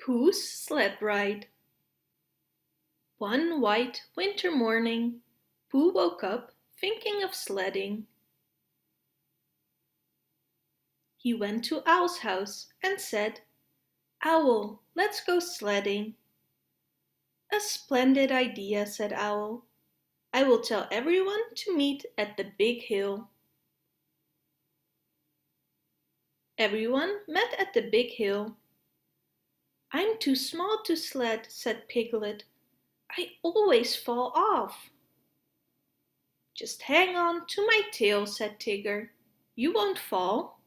Pooh's Sled Ride. One white winter morning, Pooh woke up thinking of sledding. He went to Owl's house and said, "Owl, let's go sledding." "A splendid idea," said Owl. "I will tell everyone to meet at the big hill." Everyone met at the big hill. "I'm too small to sled," said Piglet. "I always fall off." "Just hang on to my tail," said Tigger. "You won't fall."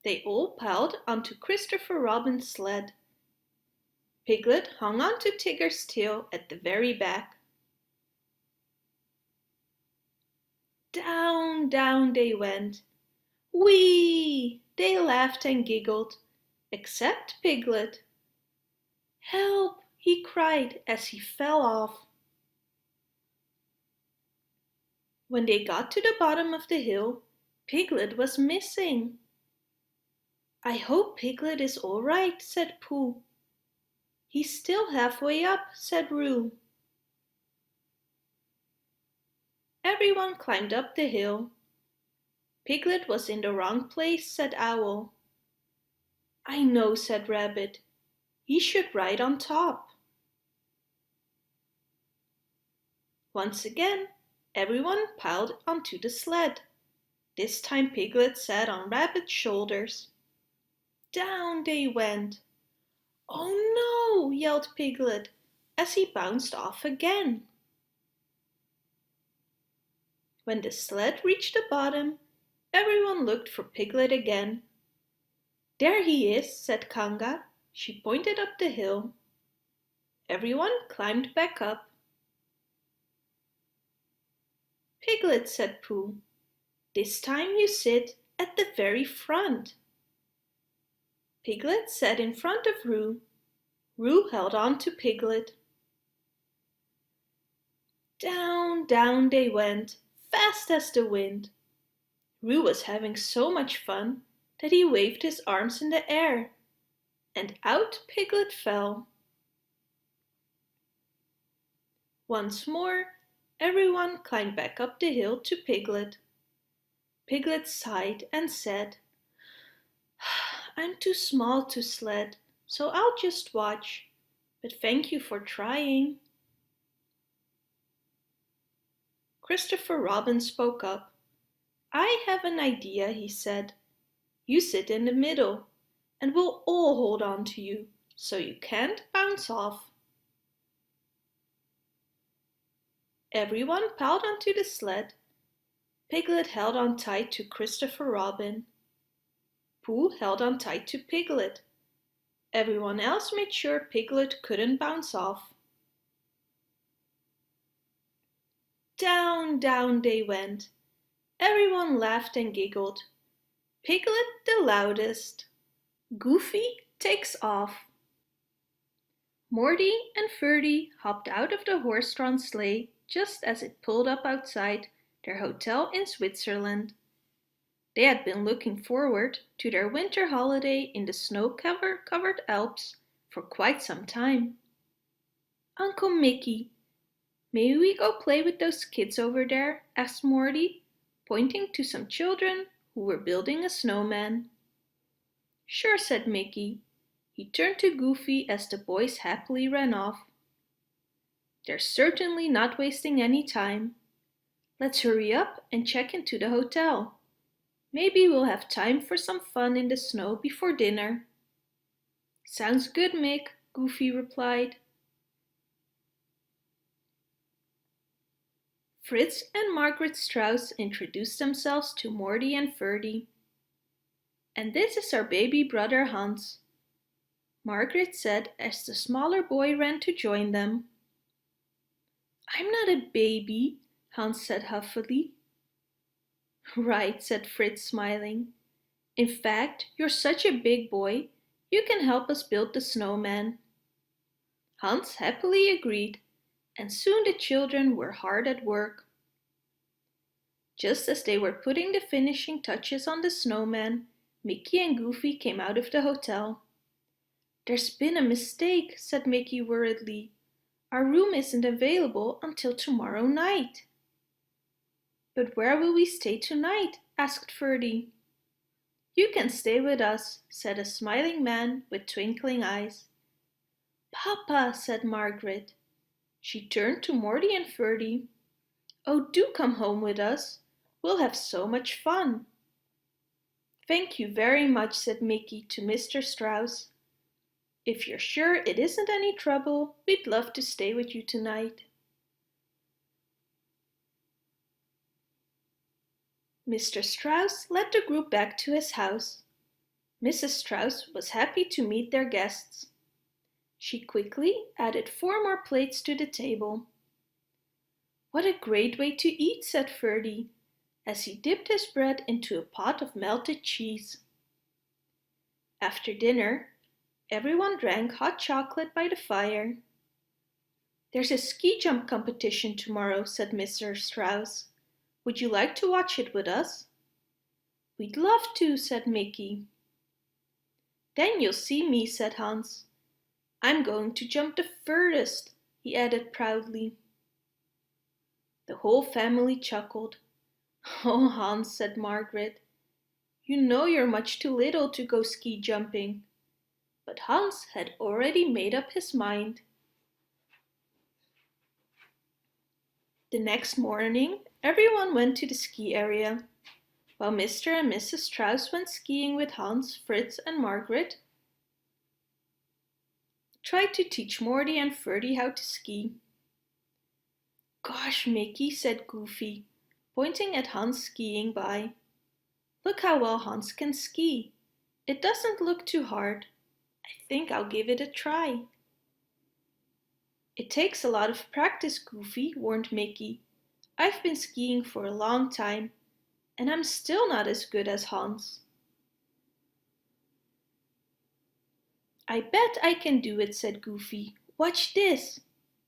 They all piled onto Christopher Robin's sled. Piglet hung onto Tigger's tail at the very back. Down, down they went. Whee! They laughed and giggled, except Piglet. "Help!" he cried as he fell off. When they got to the bottom of the hill, Piglet was missing. "I hope Piglet is all right," said Pooh. "He's still halfway up," said Roo. Everyone climbed up the hill. "Piglet was in the wrong place," said Owl. "I know," said Rabbit. "He should ride on top." Once again, everyone piled onto the sled. This time Piglet sat on Rabbit's shoulders. Down they went. "Oh no!" yelled Piglet as he bounced off again. When the sled reached the bottom, everyone looked for Piglet again. "There he is," said Kanga. She pointed up the hill. Everyone climbed back up. "Piglet," said Pooh, "this time you sit at the very front." Piglet sat in front of Roo. Roo held on to Piglet. Down, down they went, fast as the wind. Roo was having so much fun that he waved his arms in the air, and out Piglet fell. Once more, everyone climbed back up the hill to Piglet. Piglet sighed and said, "I'm too small to sled, so I'll just watch, but thank you for trying." Christopher Robin spoke up. "I have an idea," he said. "You sit in the middle, and we'll all hold on to you, so you can't bounce off." Everyone piled onto the sled. Piglet held on tight to Christopher Robin. Pooh held on tight to Piglet. Everyone else made sure Piglet couldn't bounce off. Down, down they went. Everyone laughed and giggled. Piglet the loudest. Goofy takes off. Morty and Ferdy hopped out of the horse-drawn sleigh just as it pulled up outside their hotel in Switzerland. They had been looking forward to their winter holiday in the snow-covered Alps for quite some time. "Uncle Mickey, may we go play with those kids over there?" asked Morty, pointing to some children who were building a snowman. "Sure," said Mickey. He turned to Goofy as the boys happily ran off. "They're certainly not wasting any time. Let's hurry up and check into the hotel. Maybe we'll have time for some fun in the snow before dinner." "Sounds good, Mick," Goofy replied. Fritz and Margaret Strauss introduced themselves to Morty and Ferdy. "And this is our baby brother Hans," Margaret said as the smaller boy ran to join them. "I'm not a baby," Hans said huffily. "Right," said Fritz, smiling. "In fact, you're such a big boy, you can help us build the snowman." Hans happily agreed, and soon the children were hard at work. Just as they were putting the finishing touches on the snowman, Mickey and Goofy came out of the hotel. "There's been a mistake," said Mickey worriedly. "Our room isn't available until tomorrow night." "But where will we stay tonight?" asked Ferdy. "You can stay with us," said a smiling man with twinkling eyes. "Papa," said Margaret. She turned to Morty and Ferdy. "Oh, do come home with us. We'll have so much fun." "Thank you very much," said Mickey to Mr. Strauss. "If you're sure it isn't any trouble, we'd love to stay with you tonight." Mr. Strauss led the group back to his house. Mrs. Strauss was happy to meet their guests. She quickly added 4 more plates to the table. "What a great way to eat," said Ferdy, as he dipped his bread into a pot of melted cheese. After dinner, everyone drank hot chocolate by the fire. "There's a ski jump competition tomorrow," said Mr. Strauss. "Would you like to watch it with us?" "We'd love to," said Mickey. "Then you'll see me," said Hans. "I'm going to jump the furthest," he added proudly. The whole family chuckled. "Oh, Hans," said Margaret, "you know you're much too little to go ski jumping." But Hans had already made up his mind. The next morning, everyone went to the ski area. While Mr. and Mrs. Strauss went skiing with Hans, Fritz, and Margaret, tried to teach Morty and Ferdy how to ski. "Gosh, Mickey," said Goofy, pointing at Hans skiing by. "Look how well Hans can ski. It doesn't look too hard. I think I'll give it a try." "It takes a lot of practice, Goofy," warned Mickey. "I've been skiing for a long time, and I'm still not as good as Hans." "I bet I can do it," said Goofy. "Watch this."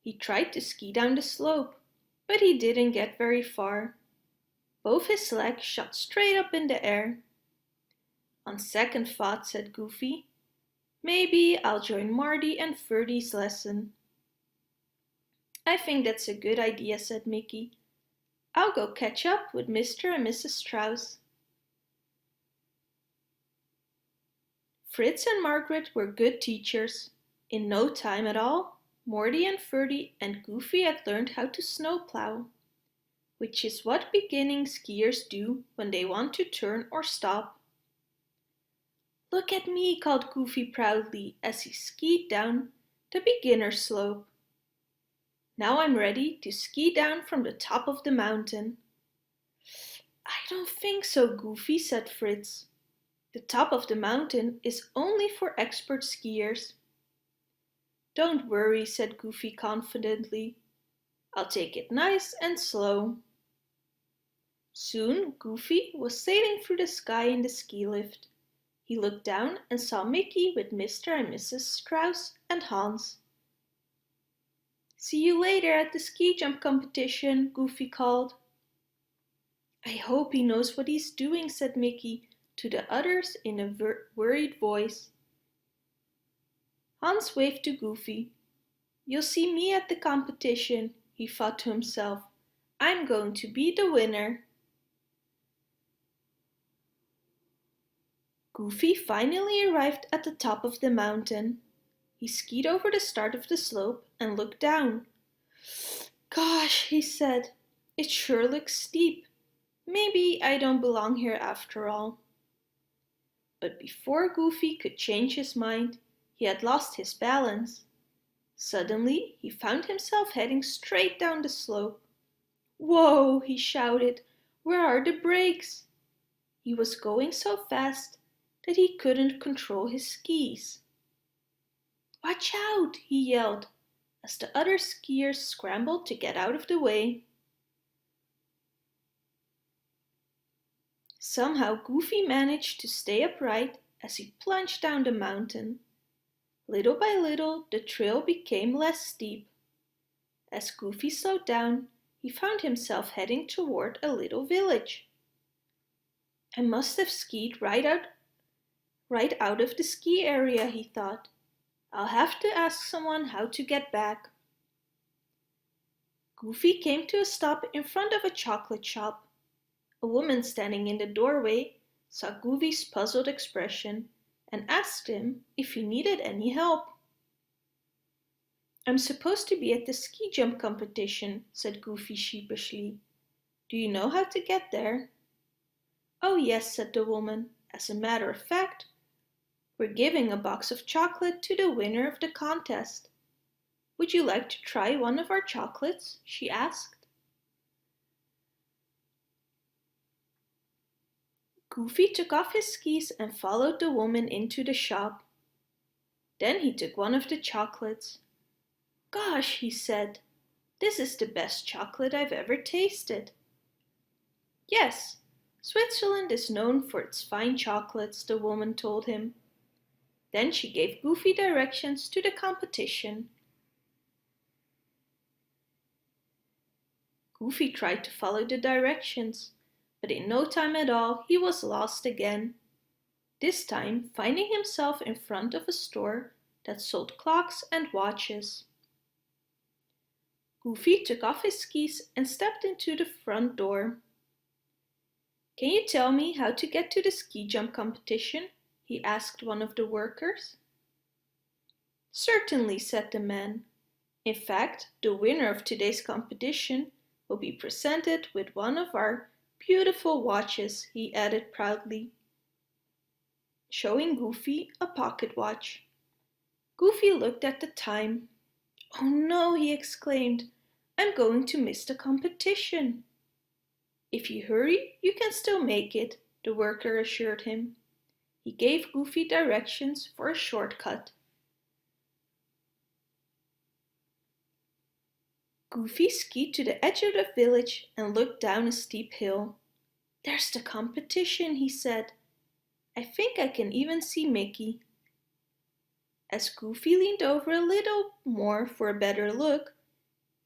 He tried to ski down the slope, but he didn't get very far. Both his legs shot straight up in the air. "On second thought," said Goofy, "maybe I'll join Marty and Ferdy's lesson." "I think that's a good idea," said Mickey. "I'll go catch up with Mr. and Mrs. Strauss." Fritz and Margaret were good teachers. In no time at all, Morty and Ferdy and Goofy had learned how to snowplow, which is what beginning skiers do when they want to turn or stop. "Look at me," called Goofy proudly as he skied down the beginner slope. "Now I'm ready to ski down from the top of the mountain." "I don't think so, Goofy," said Fritz. "The top of the mountain is only for expert skiers." "Don't worry," said Goofy confidently. "I'll take it nice and slow." Soon Goofy was sailing through the sky in the ski lift. He looked down and saw Mickey with Mr. and Mrs. Strauss and Hans. "See you later at the ski jump competition," Goofy called. "I hope he knows what he's doing," said Mickey to the others in a worried voice. Hans waved to Goofy. "You'll see me at the competition," he thought to himself. "I'm going to be the winner." Goofy finally arrived at the top of the mountain. He skied over the start of the slope and looked down. "Gosh," he said, "it sure looks steep. Maybe I don't belong here after all." But before Goofy could change his mind, he had lost his balance. Suddenly, he found himself heading straight down the slope. "Whoa!" he shouted. "Where are the brakes?" He was going so fast that he couldn't control his skis. "Watch out!" he yelled, as the other skiers scrambled to get out of the way. Somehow Goofy managed to stay upright as he plunged down the mountain. Little by little, the trail became less steep. As Goofy slowed down, he found himself heading toward a little village. "I must have skied right out right out of the ski area, he thought. I'll have to ask someone how to get back. Goofy came to a stop in front of a chocolate shop. A woman standing in the doorway saw Goofy's puzzled expression and asked him if he needed any help. I'm supposed to be at the ski jump competition, said Goofy sheepishly. Do you know how to get there? Oh yes, said the woman. As a matter of fact, we're giving a box of chocolate to the winner of the contest. Would you like to try one of our chocolates? She asked. Goofy took off his skis and followed the woman into the shop. Then he took one of the chocolates. Gosh, he said, this is the best chocolate I've ever tasted. Yes, Switzerland is known for its fine chocolates, the woman told him. Then she gave Goofy directions to the competition. Goofy tried to follow the directions, but in no time at all he was lost again. This time finding himself in front of a store that sold clocks and watches. Goofy took off his skis and stepped into the front door. Can you tell me how to get to the ski jump competition? He asked one of the workers. Certainly, said the man. In fact, the winner of today's competition will be presented with one of our beautiful watches, he added proudly, showing Goofy a pocket watch. Goofy looked at the time. Oh no, he exclaimed, I'm going to miss the competition. If you hurry, you can still make it, the worker assured him. He gave Goofy directions for a shortcut. Goofy skied to the edge of the village and looked down a steep hill. There's the competition, he said. I think I can even see Mickey. As Goofy leaned over a little more for a better look,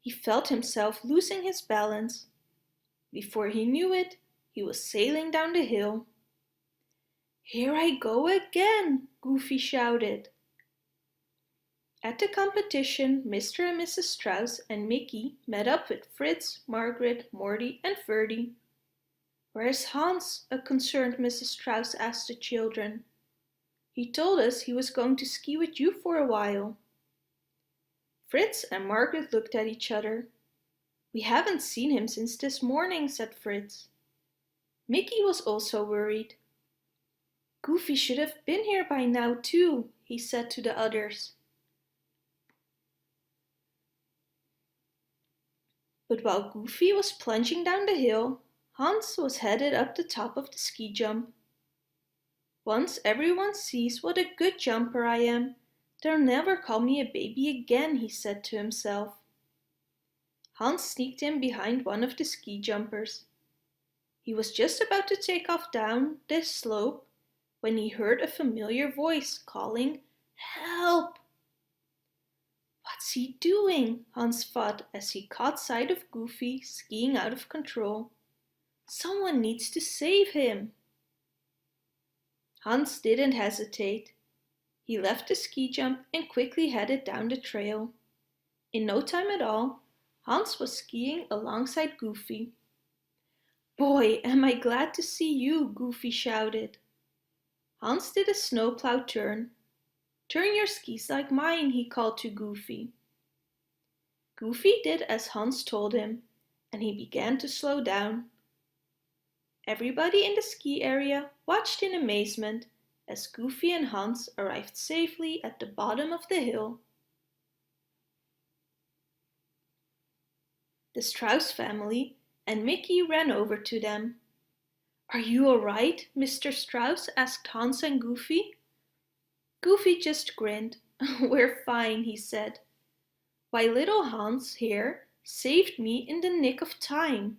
he felt himself losing his balance. Before he knew it, he was sailing down the hill. Here I go again, Goofy shouted. At the competition, Mr. and Mrs. Strauss and Mickey met up with Fritz, Margaret, Morty, and Ferdy. Where's Hans? A concerned Mrs. Strauss asked the children. He told us he was going to ski with you for a while. Fritz and Margaret looked at each other. We haven't seen him since this morning, said Fritz. Mickey was also worried. Goofy should have been here by now too, he said to the others. But while Goofy was plunging down the hill, Hans was headed up the top of the ski jump. Once everyone sees what a good jumper I am, they'll never call me a baby again, he said to himself. Hans sneaked in behind one of the ski jumpers. He was just about to take off down the slope when he heard a familiar voice calling, Help! What's he doing? Hans thought as he caught sight of Goofy skiing out of control. Someone needs to save him. Hans didn't hesitate. He left the ski jump and quickly headed down the trail. In no time at all, Hans was skiing alongside Goofy. Boy, am I glad to see you, Goofy shouted. Hans did a snowplow turn. Turn your skis like mine, he called to Goofy. Goofy did as Hans told him, and he began to slow down. Everybody in the ski area watched in amazement as Goofy and Hans arrived safely at the bottom of the hill. The Strauss family and Mickey ran over to them. Are you all right, Mr. Strauss? Asked Hans and Goofy. Goofy just grinned. We're fine, he said. Why, little Hans here saved me in the nick of time.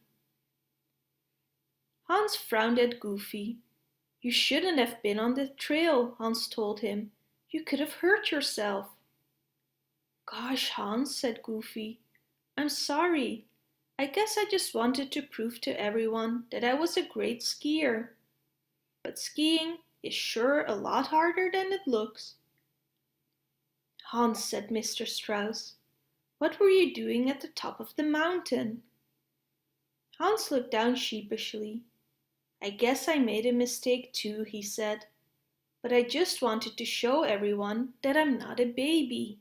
Hans frowned at Goofy. You shouldn't have been on the trail, Hans told him. You could have hurt yourself. Gosh, Hans, said Goofy. I'm sorry. I guess I just wanted to prove to everyone that I was a great skier. But skiing is sure a lot harder than it looks." "Hans," said Mr. Strauss, "what were you doing at the top of the mountain?" Hans looked down sheepishly. "I guess I made a mistake too," he said, "but I just wanted to show everyone that I'm not a baby."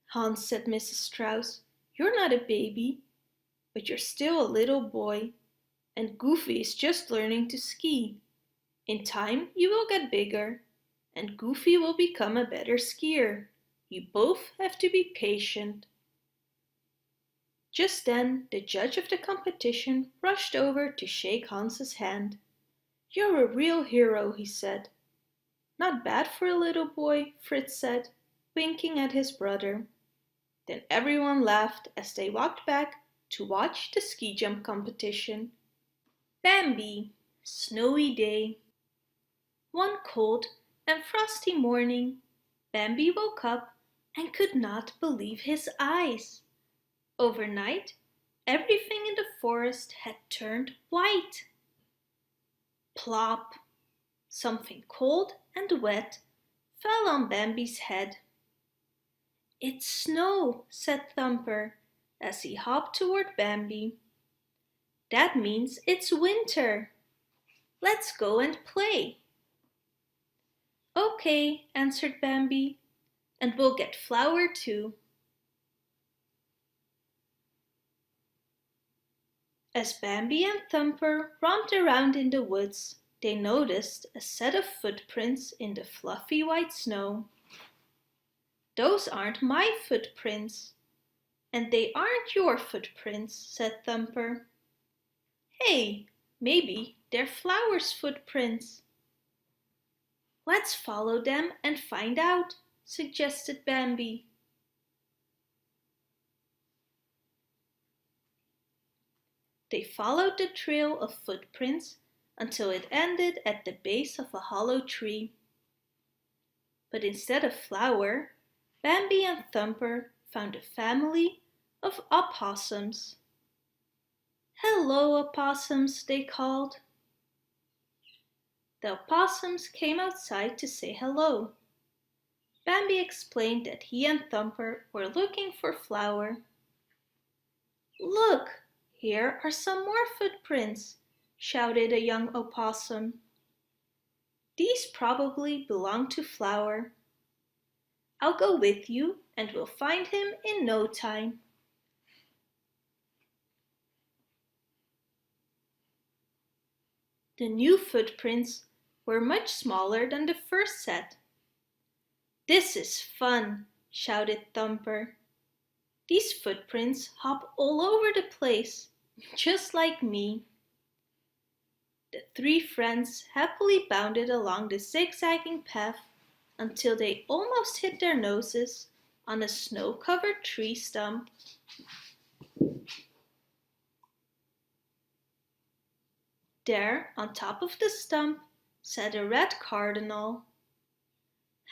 "Hans," said Mrs. Strauss, "you're not a baby, but you're still a little boy, and Goofy is just learning to ski. In time you will get bigger, and Goofy will become a better skier. You both have to be patient." Just then the judge of the competition rushed over to shake Hans's hand. "You're a real hero," he said. "Not bad for a little boy," Fritz said, winking at his brother. Then everyone laughed as they walked back to watch the ski jump competition. Bambi, snowy day. One cold and frosty morning, Bambi woke up and could not believe his eyes. Overnight, everything in the forest had turned white. Plop! Something cold and wet fell on Bambi's head. "It's snow," said Thumper as he hopped toward Bambi. "That means it's winter. Let's go and play." "Okay," answered Bambi, "and we'll get flour too." As Bambi and Thumper romped around in the woods, they noticed a set of footprints in the fluffy white snow. "Those aren't my footprints, and they aren't your footprints," said Thumper. "Hey, maybe they're Flower's footprints." "Let's follow them and find out," suggested Bambi. They followed the trail of footprints until it ended at the base of a hollow tree. But instead of Flower, Bambi and Thumper found a family of opossums. "Hello, opossums," they called. The opossums came outside to say hello. Bambi explained that he and Thumper were looking for Flower. "Look, here are some more footprints," shouted a young opossum. "These probably belong to Flower. I'll go with you and we'll find him in no time." The new footprints were much smaller than the first set. "This is fun," shouted Thumper. "These footprints hop all over the place, just like me." The three friends happily bounded along the zigzagging path until they almost hit their noses on a snow-covered tree stump. There, on top of the stump, sat a red cardinal.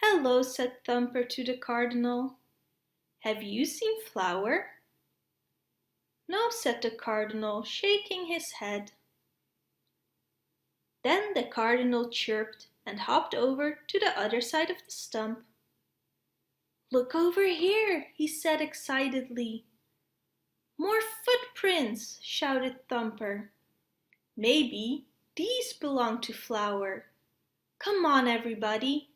"Hello," said Thumper to the cardinal. "Have you seen Flower?" "No," said the cardinal, shaking his head. Then the cardinal chirped and hopped over to the other side of the stump. "Look over here," he said excitedly. "More footprints," shouted Thumper. "Maybe these belong to Flower. Come on, everybody."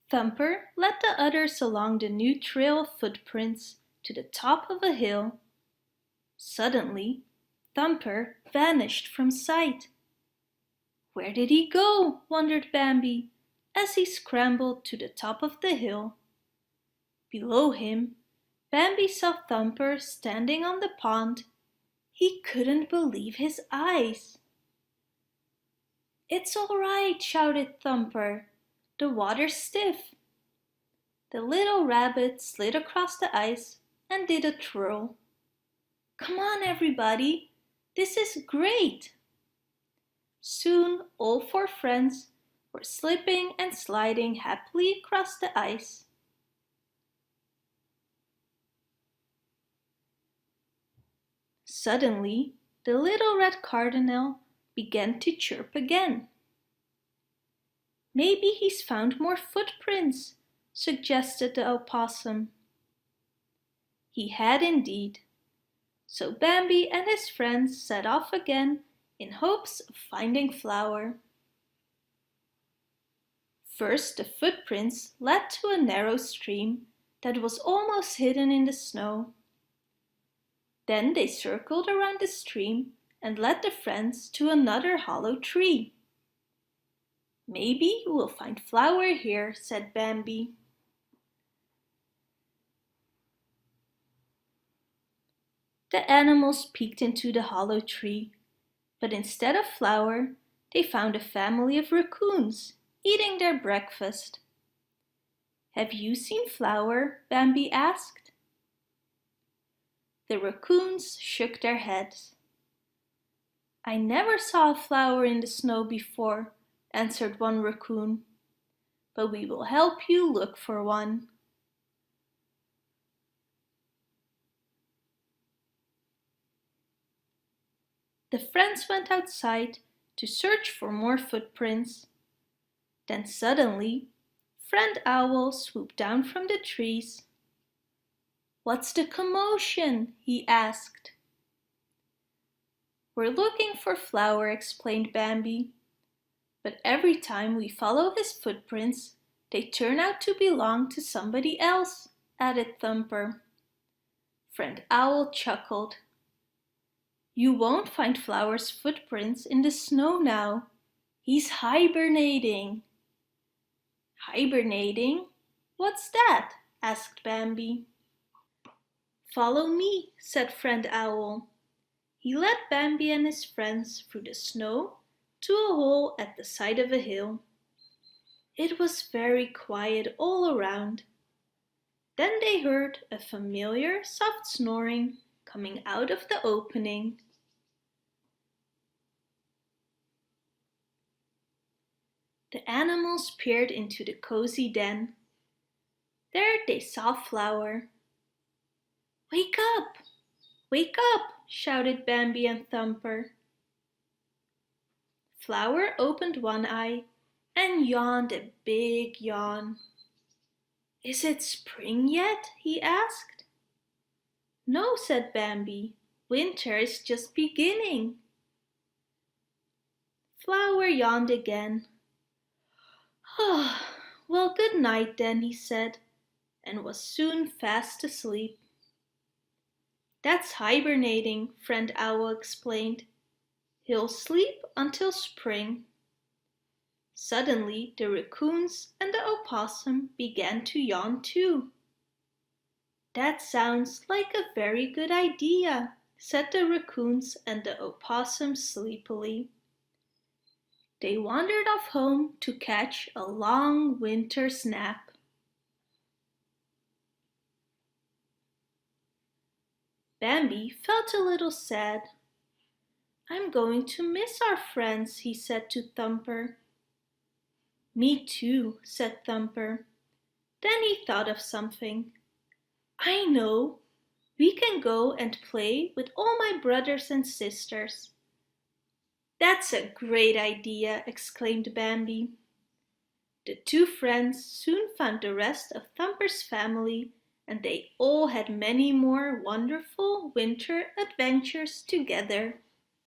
Thumper led the others along the new trail of footprints to the top of a hill. Suddenly, Thumper vanished from sight. "Where did he go?" wondered Bambi as he scrambled to the top of the hill. Below him, Bambi saw Thumper standing on the pond. He couldn't believe his eyes. "It's all right," shouted Thumper. "The water's stiff." The little rabbit slid across the ice and did a twirl. "Come on, everybody! This is great!" Soon all four friends were slipping and sliding happily across the ice. Suddenly, the little red cardinal began to chirp again. Maybe he's found more footprints, suggested the opossum. He had indeed. So Bambi and his friends set off again in hopes of finding Flower. First, the footprints led to a narrow stream that was almost hidden in the snow. Then they circled around the stream and led the friends to another hollow tree. Maybe we'll find Flower here, said Bambi. The animals peeked into the hollow tree, but instead of Flower, they found a family of raccoons eating their breakfast. Have you seen Flower? Bambi asked. The raccoons shook their heads. I never saw a flower in the snow before, answered one raccoon, but we will help you look for one. The friends went outside to search for more footprints. Then suddenly, Friend Owl swooped down from the trees. What's the commotion? He asked. We're looking for Flower, explained Bambi. But every time we follow his footprints, they turn out to belong to somebody else, added Thumper. Friend Owl chuckled. You won't find Flower's footprints in the snow now. He's hibernating. Hibernating? What's that? Asked Bambi. Follow me, said Friend Owl. He led Bambi and his friends through the snow to a hole at the side of a hill. It was very quiet all around. Then they heard a familiar soft snoring coming out of the opening. The animals peered into the cozy den. There they saw Flower. Wake up! Wake up! Shouted Bambi and Thumper. Flower opened one eye and yawned a big yawn. Is it spring yet? He asked. No, said Bambi. Winter is just beginning. Flower yawned again. Well, good night then, he said, and was soon fast asleep. That's hibernating, Friend Owl explained. He'll sleep until spring. Suddenly, the raccoons and the opossum began to yawn too. That sounds like a very good idea, said the raccoons and the opossum sleepily. They wandered off home to catch a long winter's nap. Bambi felt a little sad. I'm going to miss our friends, he said to Thumper. Me too, said Thumper. Then he thought of something. I know, we can go and play with all my brothers and sisters. That's a great idea, exclaimed Bambi. The two friends soon found the rest of Thumper's family, and they all had many more wonderful winter adventures together.